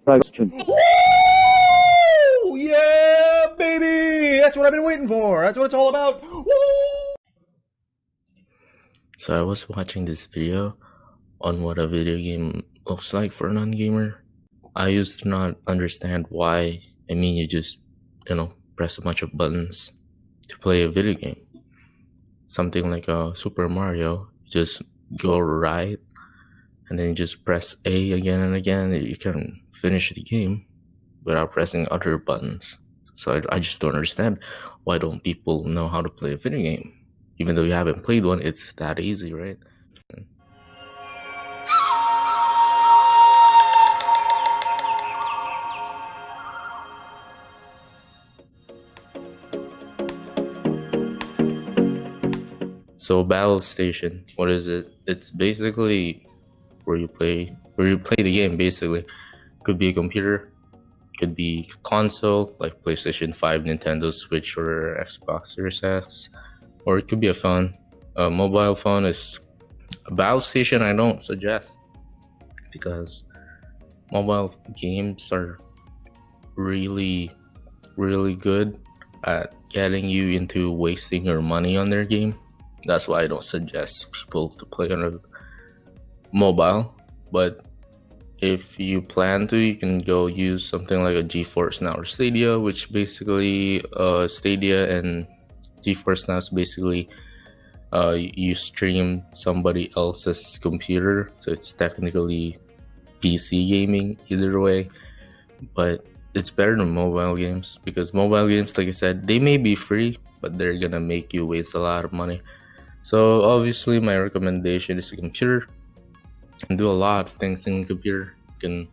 question. Woo! Yeah, baby! That's what I've been waiting for. That's what it's all about. Woo! So I was watching this video on what a video game looks like for a non-gamer. I used to not understand why. I mean, you just, press a bunch of buttons to play a video game. Something like a Super Mario, you just go right and then you just press A again and again. You can finish the game without pressing other buttons. So I just don't understand, why don't people know how to play a video game? Even though you haven't played one, it's that easy, right? So Battle Station, what is it? It's basically where you play the game. Basically, could be a computer, could be console like PlayStation 5, Nintendo Switch, or Xbox Series X, or it could be a phone. A mobile phone is a Battle Station. I don't suggest, because mobile games are really good at getting you into wasting your money on their game. That's why I don't suggest people to play on a mobile. But if you plan to, you can go use something like a GeForce Now or Stadia, which basically Stadia and GeForce Now is basically you stream somebody else's computer, so it's technically PC gaming either way. But it's better than mobile games, because mobile games, like I said, they may be free, but they're gonna make you waste a lot of money. So obviously my recommendation is a computer. You can do a lot of things in a computer. You can,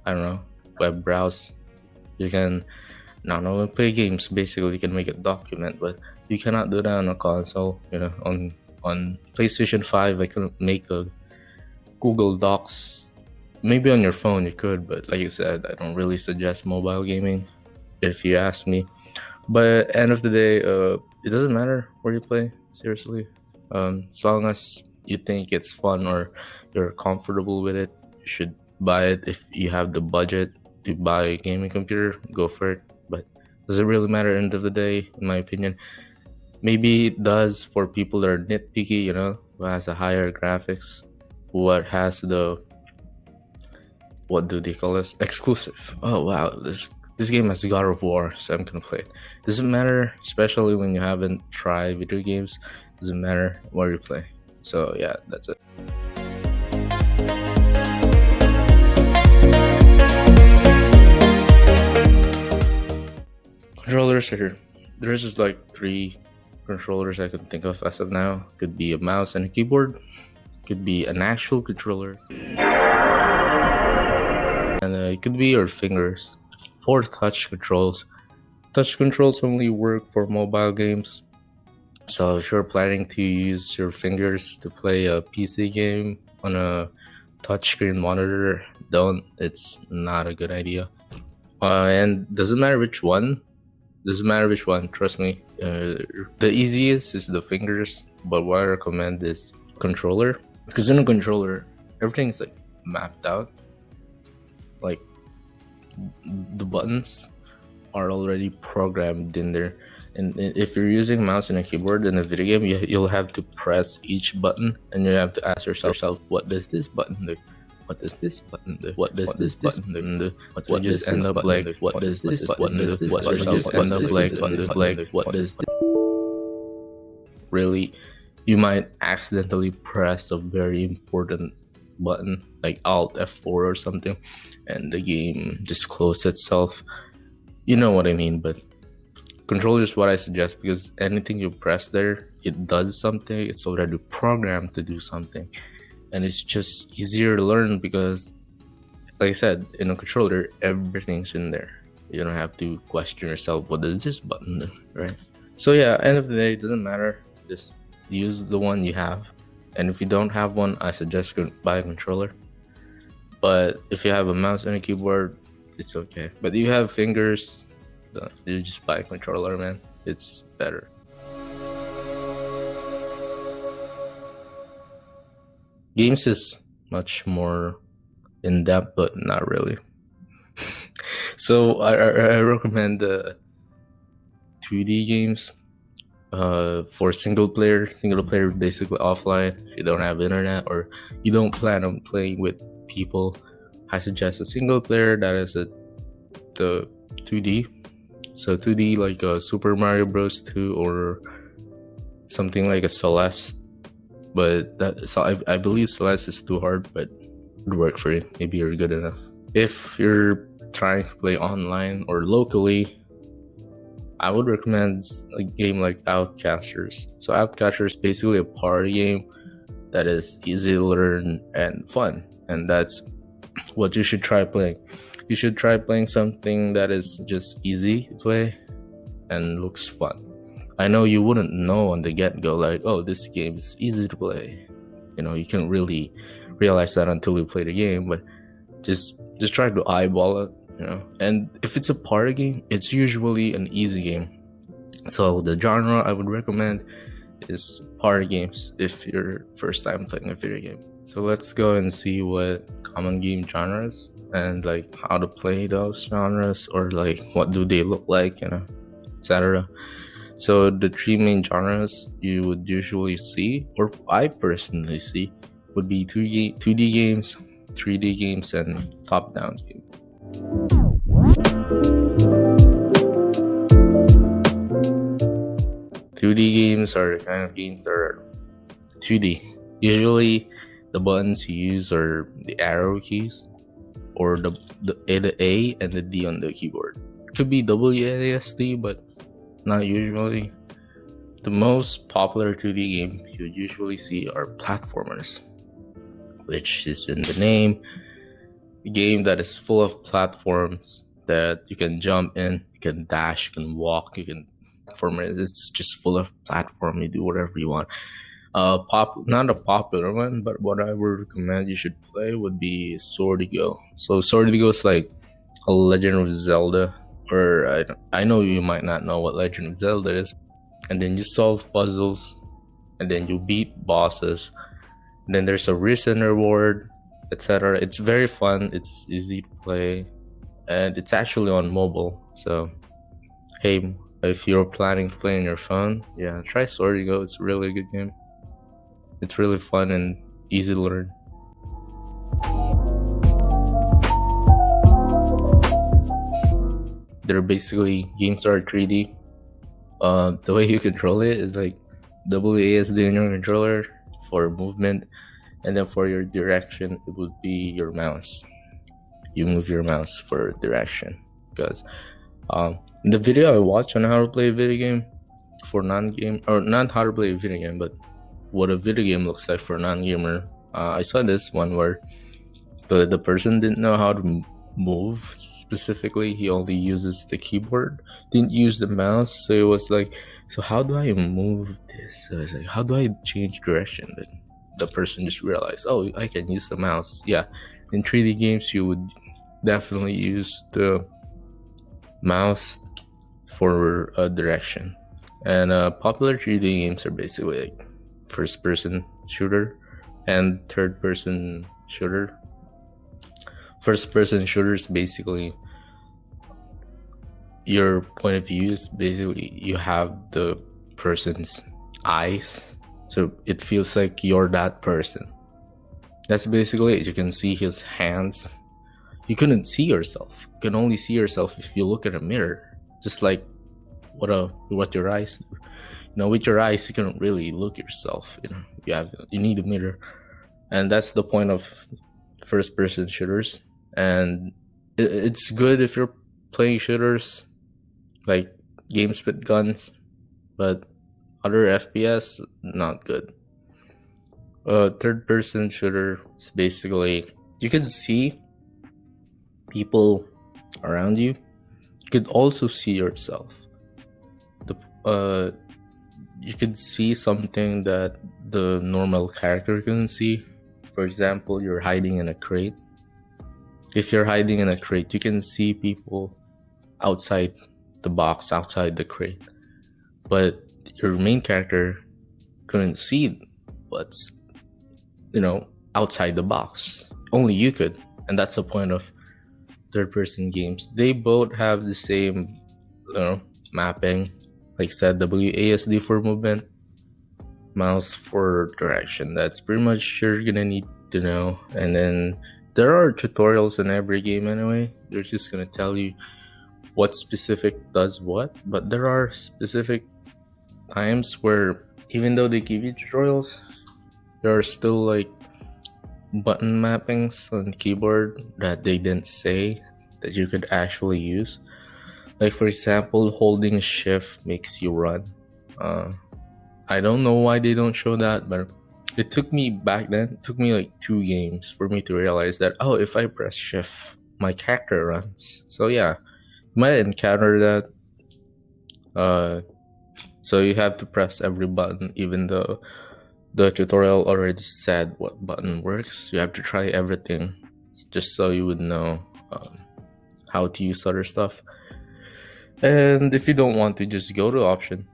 I don't know, web browse. You can not only play games, basically you can make a document, but you cannot do that on a console. On PlayStation 5 I couldn't make a Google Docs. Maybe on your phone you could, but like I said, I don't really suggest mobile gaming, if you ask me. But at the end of the day, it doesn't matter where you play, seriously. As long as you think it's fun or you're comfortable with it, you should buy it. If you have the budget to buy a gaming computer, go for it. But does it really matter at the end of the day, in my opinion? Maybe it does for people that are nitpicky, who has a higher graphics, what has the, what do they call this? Exclusive. Oh wow, this game has God of War, so I'm gonna play it. Doesn't matter, especially when you haven't tried video games. Doesn't matter where you play. So yeah, that's it. Controllers are, there's just like 3 controllers I can think of as of now. Could be a mouse and a keyboard, could be an actual controller, and it could be your fingers. 4 touch controls. Touch controls only work for mobile games. So if you're planning to use your fingers to play a PC game on a touchscreen monitor, don't. It's not a good idea. And doesn't matter which one. Trust me. The easiest is the fingers, but what I recommend is controller, because in a controller, everything's like mapped out. Like the buttons are already programmed in there. And if you're using mouse and a keyboard in a video game, you'll have to press each button, and you have to ask yourself, what does this button do? What does this button do? What does this button do? What does end up like? What does this button do? What does end up like? What does this? Really, you might accidentally press a very important button like Alt F4 or something, and the game just closed itself. You know what I mean. But controller is what I suggest, because anything you press there, it does something. It's already programmed to do something, and it's just easier to learn, because like I said, in a controller, everything's in there. You don't have to question yourself, what does this button do, right? So yeah, end of the day, it doesn't matter. Just use the one you have, and if you don't have one, I suggest buy a controller. But if you have a mouse and a keyboard, it's okay. But if you have fingers, you just buy a controller, man. It's better. Games is much more in depth, but not really. So I recommend 2D games. For single player basically offline. If you don't have internet or you don't plan on playing with people, I suggest a single player that is the 2D. So 2D like a Super Mario Bros. 2 or something like a Celeste. But I believe Celeste is too hard, but it would work for you. Maybe you're good enough. If you're trying to play online or locally, I would recommend a game like Outcasters. So Outcasters is basically a party game that is easy to learn and fun, and that's what you should try playing. You should try playing something that is just easy to play and looks fun. I know you wouldn't know on the get-go, like, oh, this game is easy to play. You can't really realize that until you play the game, but just try to eyeball it. And if it's a party game, it's usually an easy game. So the genre I would recommend is party games if you're first time playing a video game. So let's go and see what common game genres and like how to play those genres, or like what do they look like, etc. So the three main genres you would usually see, or I personally see, would be 2D games, 3D games, and top-down games. 2D games are the kind of games that are 2D. Usually, the buttons you use are the arrow keys, or the A and the D on the keyboard. It could be WASD, but not usually. The most popular 2D game you would usually see are platformers, which is in the name. A game that is full of platforms that you can jump in, you can dash, you can walk, you can platformers. It's just full of platform. You do whatever you want. Not a popular one, but what I would recommend you should play would be Swordigo. So Swordigo is like a Legend of Zelda, or I know you might not know what Legend of Zelda is. And then you solve puzzles, and then you beat bosses. And then there's a risk and reward, etc. It's very fun. It's easy to play, and it's actually on mobile. So, hey, if you're planning to play on your phone, yeah, try Swordigo. It's a really good game. It's really fun and easy to learn. They're basically games that are 3D. The way you control it is like WASD on your controller for movement, and then for your direction it would be your mouse. You move your mouse for direction, because in the video I watched on how to play a video game for non-game, or not how to play a video game, but what a video game looks like for a non-gamer, I saw this one where the person didn't know how to move specifically. He only uses the keyboard, didn't use the mouse. So it was like, so how do I move this? So it's like, how do I change direction? Then the person just realized, oh, I can use the mouse. Yeah, in 3D games you would definitely use the mouse for a direction. And popular 3D games are basically like first person shooter and third person shooter. First person shooters, basically your point of view is basically you have the person's eyes, so it feels like you're that person. That's basically it. You can see his hands. You couldn't see yourself. You can only see yourself if you look at a mirror, just like what your eyes do. With your eyes you can't really look yourself. You need a mirror, and that's the point of first person shooters. And it's good if you're playing shooters like games with guns, but other FPS, not good. Third person shooter is basically you can see people around you. You could also see yourself. You could see something that the normal character couldn't see. For example, you're hiding in a crate. If you're hiding in a crate, you can see people outside the box, outside the crate. But your main character couldn't see what's, outside the box. Only you could. And that's the point of third-person games. They both have the same, mapping. Like said, WASD for movement, mouse for direction. That's pretty much you're gonna need to know. And then there are tutorials in every game anyway. They're just gonna tell you what specific does what, but there are specific times where even though they give you tutorials, there are still like button mappings on the keyboard that they didn't say that you could actually use. Like for example, holding shift makes you run. I don't know why they don't show that, but it took me back then, it took me like 2 games for me to realize that, oh, if I press shift, my character runs. So yeah, you might encounter that. So you have to press every button, even though the tutorial already said what button works. You have to try everything just so you would know how to use other stuff. And if you don't want to, just go to option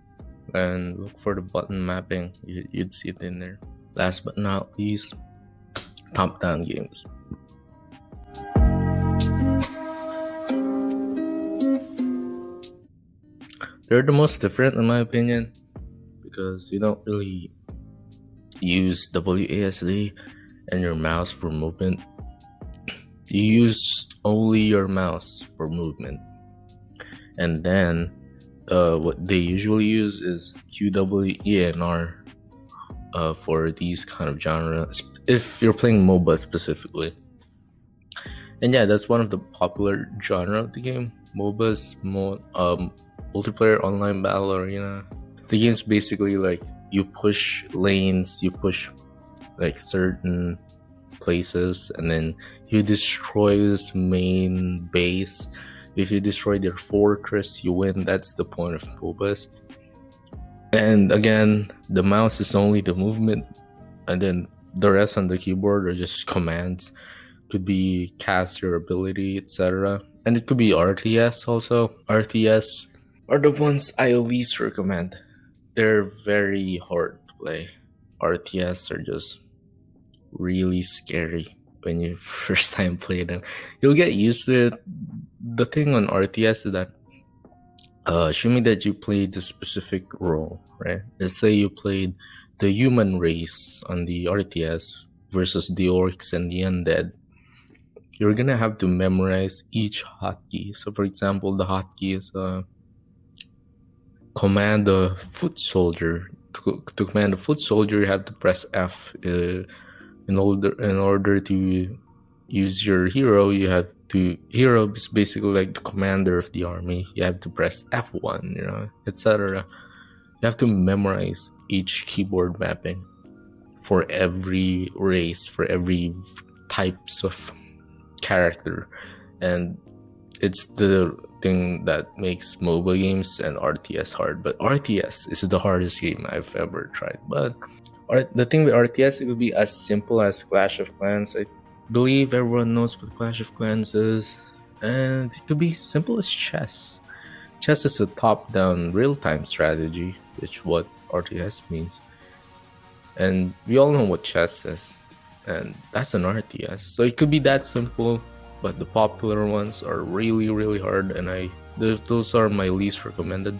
and look for the button mapping. You'd see it in there. Last but not least, top-down games. They're the most different in my opinion because you don't really use WASD and your mouse for movement. You use only your mouse for movement. And then what they usually use is QWENR for these kind of genres, if you're playing MOBA specifically. And yeah, that's one of the popular genre of the game. MOBAs, multiplayer online battle arena. The game's basically like you push lanes, you push like certain places, and then you destroy this main base. If you destroy their fortress, you win. That's the point of MOBAs. And again, the mouse is only the movement, and then the rest on the keyboard are just commands. Could be cast your ability, etc. And it could be RTS also. RTS are the ones I least recommend. They're very hard to play. RTS are just really scary when you first time play them. You'll get used to it. The thing on RTS is that assuming that you played the specific role, right? Let's say you played the human race on the RTS versus the orcs and the undead. You're gonna have to memorize each hotkey. So for example, the hotkey is command the foot soldier. To command the foot soldier, you have to press F. In order to use your hero, hero is basically like the commander of the army. You have to press F1, etc. You have to memorize each keyboard mapping for every race, for every types of character, and it's the thing that makes mobile games and RTS hard. But RTS is the hardest game I've ever tried. But the thing with RTS, it could be as simple as Clash of Clans. I believe everyone knows what Clash of Clans is, and it could be simple as chess. Chess is a top-down real-time strategy, which is what RTS means. And we all know what chess is, and that's an RTS. So it could be that simple, but the popular ones are really, really hard, and those are my least recommended.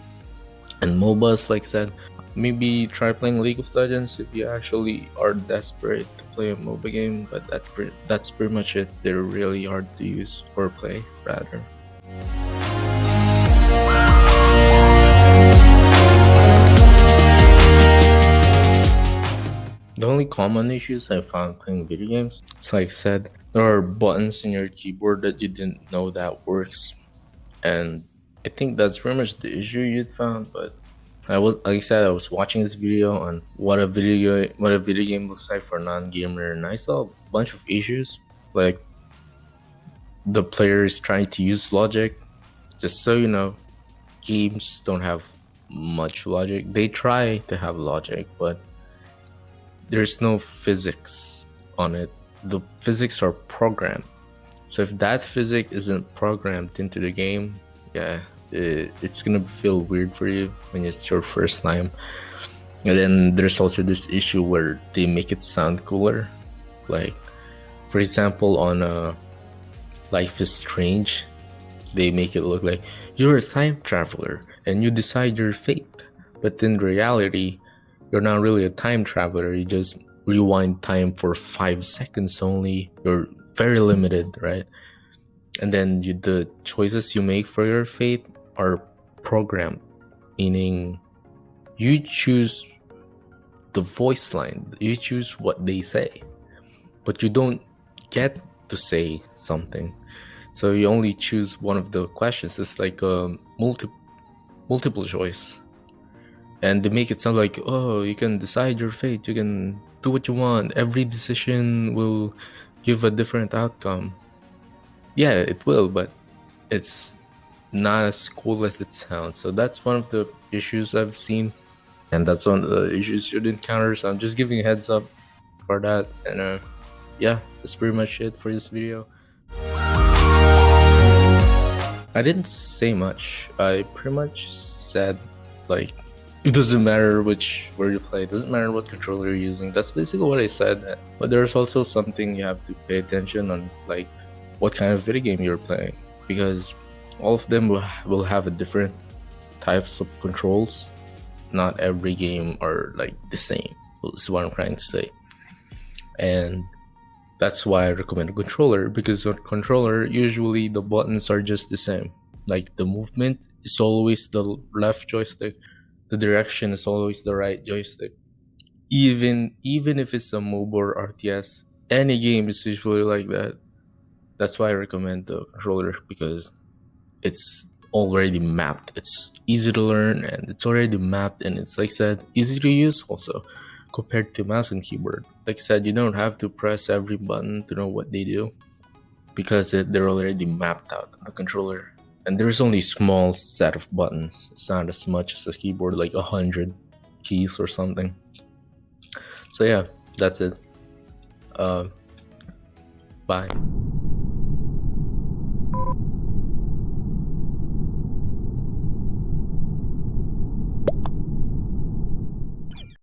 And MOBAs, like I said, maybe try playing League of Legends if you actually are desperate to play a MOBA game, but that's pretty much it. They're really hard to use or play, rather. The only common issues I found playing video games, it's like I said, there are buttons in your keyboard that you didn't know that works, and I think that's pretty much the issue you'd found. But I was watching this video on what a video game looks like for a non-gamer, and I saw a bunch of issues, like the players trying to use logic. Just so you know, games don't have much logic. They try to have logic, but there's no physics on it. The physics are programmed. So if that physics isn't programmed into the game, yeah, it's gonna feel weird for you when it's your first time. And then there's also this issue where they make it sound cooler. Like, for example, on Life is Strange, they make it look like you're a time traveler and you decide your fate. But in reality, you're not really a time traveler. You just rewind time for 5 seconds only. You're very limited, right? And then the choices you make for your fate are programmed, meaning you choose the voice line, you choose what they say, but you don't get to say something. So you only choose one of the questions. It's like a multiple choice, and they make it sound like, oh, you can decide your fate, you can do what you want, every decision will give a different outcome. Yeah, it will, but it's not as cool as it sounds. So that's one of the issues I've seen, and that's one of the issues you'd encounter. So I'm just giving a heads up for that. And yeah, that's pretty much it for this video. I didn't say much. I pretty much said, like, it doesn't matter where you play, it doesn't matter what controller you're using. That's basically what I said. But there's also something you have to pay attention on, like what kind of video game you're playing, because all of them will have a different types of controls. Not every game are like the same. This is what I'm trying to say. And that's why I recommend a controller, because on controller usually the buttons are just the same. Like the movement is always the left joystick, the direction is always the right joystick. Even if it's a mobile or RTS, any game is usually like that. That's why I recommend the controller, because it's already mapped. It's easy to learn and it's already mapped, and it's, like I said, easy to use also compared to mouse and keyboard. Like I said, you don't have to press every button to know what they do, because they're already mapped out on the controller. And there's only small set of buttons. It's not as much as a keyboard, like 100 keys or something. So yeah, that's it. Bye.